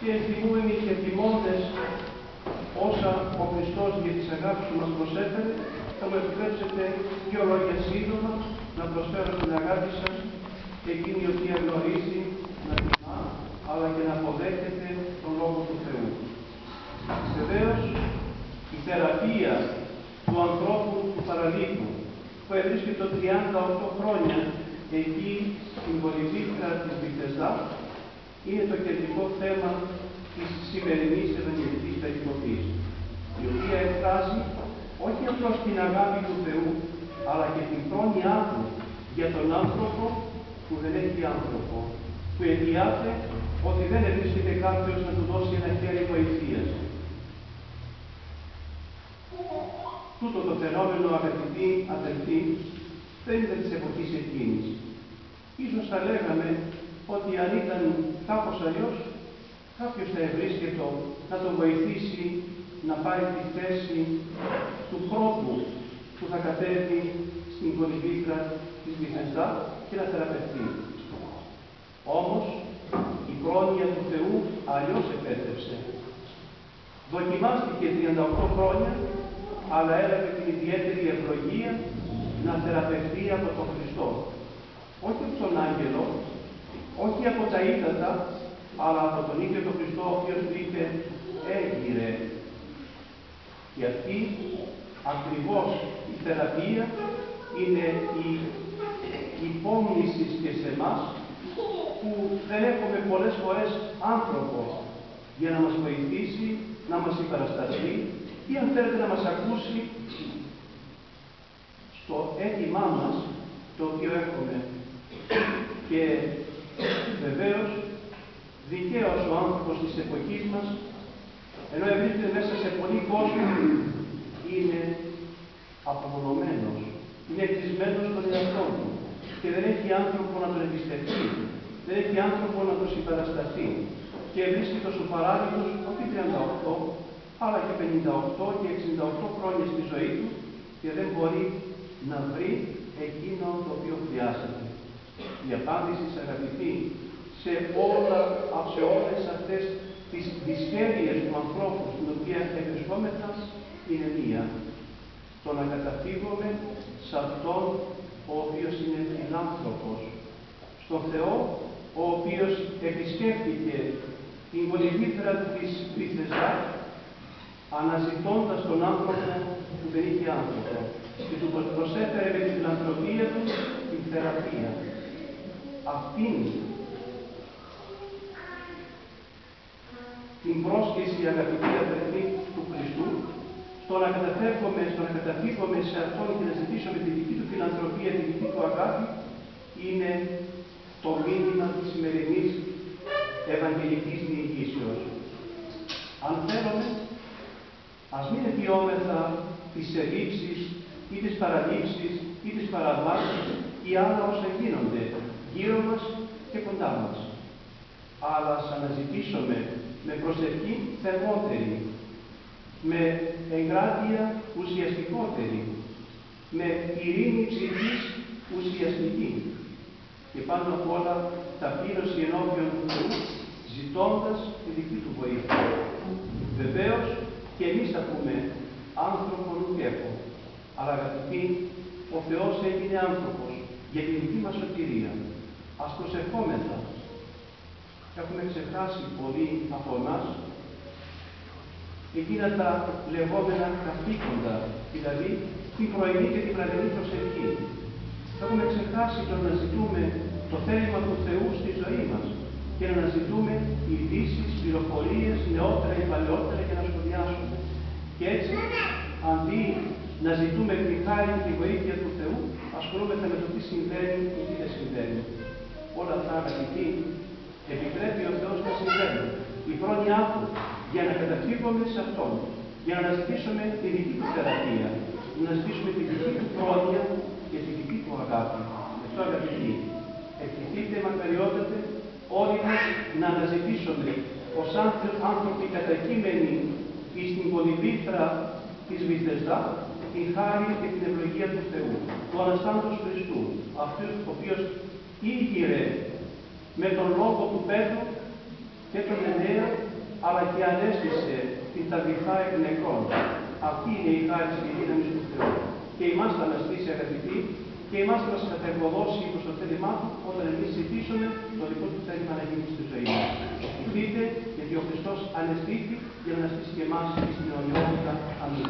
και θυμούμενοι και θυμώντες όσα ο Χριστός για τις αγάπης που μας προσέφερε, θα μου επιτρέψετε δύο λόγια σύντομα να προσφέρω την αγάπη σας, εκείνη η οποία γνωρίζει, να τιμά, αλλά και να αποδέχεται τον Λόγο του Θεού. Βεβαίως, η θεραπεία του ανθρώπου του παραλίκου, που ευρίσκεται 38 χρόνια εκεί στην Πολυβήθρα της Βηθεσδά, είναι το κεντρικό θέμα της σημερινής Ευαγγελικής περικοπής, η οποία εκφράζει όχι απλώς την αγάπη του Θεού, αλλά και την πρόνοιά του για τον άνθρωπο που δεν έχει άνθρωπο, που εγγυάται ότι δεν ευρίσκεται κάποιος να του δώσει ένα χέρι βοηθείας. Τούτο το φαινόμενο, αγαπητοί αδελφοί, δεν είναι της εποχής εκείνης. Ίσως θα λέγαμε ότι αν ήταν κάπως αλλιώς, κάποιος θα ευρίσκεται να τον βοηθήσει να πάρει τη θέση του πρώτου που θα κατέβει στην Πολυβήθρα της Βηθεσδά και να θεραπευτεί. Όμως, η πρόνοια του Θεού αλλιώς επέτρεψε. Δοκιμάστηκε 38 χρόνια, αλλά έλαβε την ιδιαίτερη ευλογία να θεραπευτεί από τον Χριστό. Όχι από τον άγγελο, όχι από τα ύδατα, αλλά από τον ίδιο τον Χριστό, ο οποίος του είπε «Έγιρε». Και αυτή ακριβώς η θεραπεία είναι η υπόμνηση και σε εμάς, που δεν έχουμε πολλές φορές άνθρωπο για να μας βοηθήσει, να μας υπερασταθεί ή αν θέλετε να μας ακούσει στο αίτημά μας το οποίο έχουμε. Και βεβαίως δικαίως ο άνθρωπος της εποχής μας, ενώ βρίσκεται μέσα σε πολύ κόσμο, είναι απομονωμένος, είναι κλεισμένος στον εαυτό του και δεν έχει άνθρωπο να τον εμπιστευτεί, δεν έχει άνθρωπο να τον συμπαρασταθεί και βρίσκεται στο παράδειγος όχι 38, αλλά και 58 και 68 χρόνια στη ζωή του και δεν μπορεί να βρει εκείνο το οποίο χρειάζεται. Η απάντηση, αγαπητοί, σε όλες αυτές τις δυσχέρειες του ανθρώπου στην οποία ευρισκόμεθα είναι μία. Το να καταφύγουμε σε Αυτόν ο οποίος είναι φιλάνθρωπος, στον Θεό ο οποίος επισκέφτηκε την Πολυβήθρα της Βηθεσδά αναζητώντας τον άνθρωπο που δεν είχε άνθρωπο και του προσέφερε με την φιλανθρωπία του την θεραπεία. Αυτήν την πρόσκληση, αγαπητοί αδελφοί του Χριστού, στο να καταφύγουμε σε Αυτόν και να ζητήσουμε τη δική του φιλανθρωπία, τη δική του αγάπη, είναι το μήνυμα της σημερινής Ευαγγελικής Διηγήσεως. Αν θέλουμε, ας μην αιτιόμεθα τις ελλείψεις ή τις παραλήψεις ή τις παραβάσεις ή άλλα όσα γίνονται γύρω μας και κοντά μας. Αλλά ας αναζητήσουμε με προσευχή θερμότερη, με εγκράτεια ουσιαστικότερη, με ειρήνη ψυχής ουσιαστική και πάνω απ' όλα ταπείνωση ενώπιον του Θεού, ζητώντας τη δική του βοήθεια. Βεβαίως και εμείς θα πούμε άνθρωπο ουκέφο, αλλά αγαπητοί, ο Θεός έγινε άνθρωπος για τη δική μας σωτηρία. Ας προσευχόμεθα. Έχουμε ξεχάσει πολλοί από εμάς εκείνα τα λεγόμενα καθήκοντα, δηλαδή την πρωινή και την βραδινή προσευχή. Έχουμε ξεχάσει το να ζητούμε το θέλημα του Θεού στη ζωή μας και να αναζητούμε ειδήσεις, πληροφορίες, νεότερα ή παλαιότερα και να σχολιάσουμε. Και έτσι, αντί να ζητούμε την χάρη και τη βοήθεια του Θεού, ασχολούμαστε με το τι συμβαίνει ή τι δεν συμβαίνει. Όλα αυτά, αγαπητοί, επιτρέπει ο Θεός να συμβαίνουν. Η πρόνοιά του για να καταφύγουμε σε Αυτόν, για να αναζητήσουμε τη δική του θεραπεία, να αναζητήσουμε τη δική του πρόνοια και τη δική του αγάπη. Γι' αυτό, αγαπητοί, ευχηθείτε μακαριότατε όλοι μας να αναζητήσουμε ως άνθρωποι κατακείμενοι στην Πολυβήθρα της Βηθεσδά την χάρη και την ευλογία του Θεού, του Αναστάντος Χριστού, αυτού ο οποίος ήγηρε με τον λόγο του Πέτρου και τον Εννέα αλλά και ανέστησε την Ταβιθά εκ νεκρών. Αυτή είναι η χάρη και η δύναμη του Θεού. Και εμάς θα αναστήσει, αγαπητοί, και εμάς θα μας κατεργοδώσει προς το θέλημά του, όταν εμείς ζητήσουμε το δικό του θέλημα να γίνει στη ζωή μας. Δείτε, γιατί ο Χριστός ανεστήθη για να αναστήσει και εμάς στην αιωνιότητα. Αμήν.